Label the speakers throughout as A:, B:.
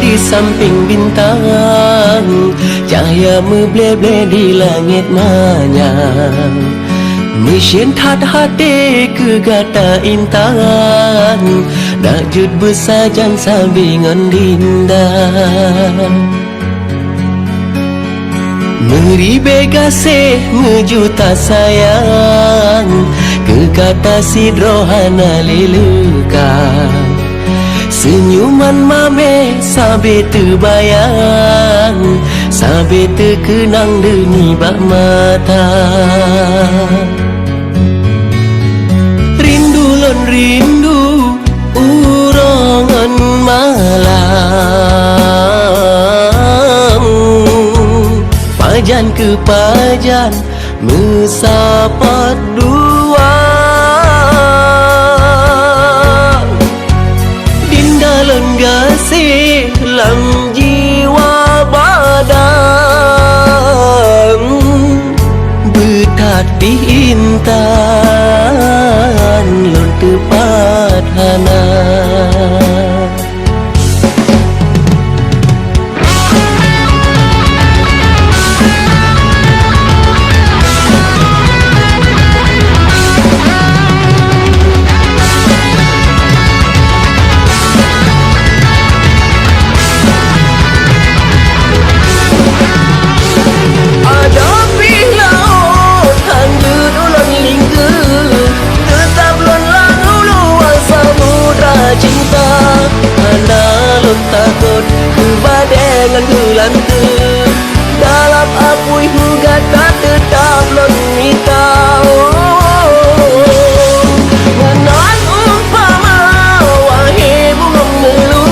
A: di samping bintang, cahaya memble-ble di langit manyang. Mesin tat hati ke gata intan, nak jud bersajan sambingan dinda. Meribe gasih ngejuta sayang, ke kata sidrohana leluka. Senyuman mame sabe terbayang, sabe terkenang demi bak mata. Rindu lon rindu urongan malam, pajan ke pajan mesapat dua. Dindalan gasih lam jiwa badan, betati intan lon tepat hana. Takut kebadengan gelante, dalam apui hugat tak tetap lon mita. Menan umpama wahai bunga melu,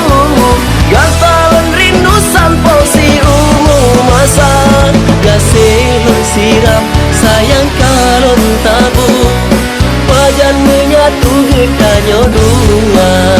A: gatalon rindu sampai si ungu masa. Gasih lon siram sayang kalon tabu, pajan menyatu getanya dua.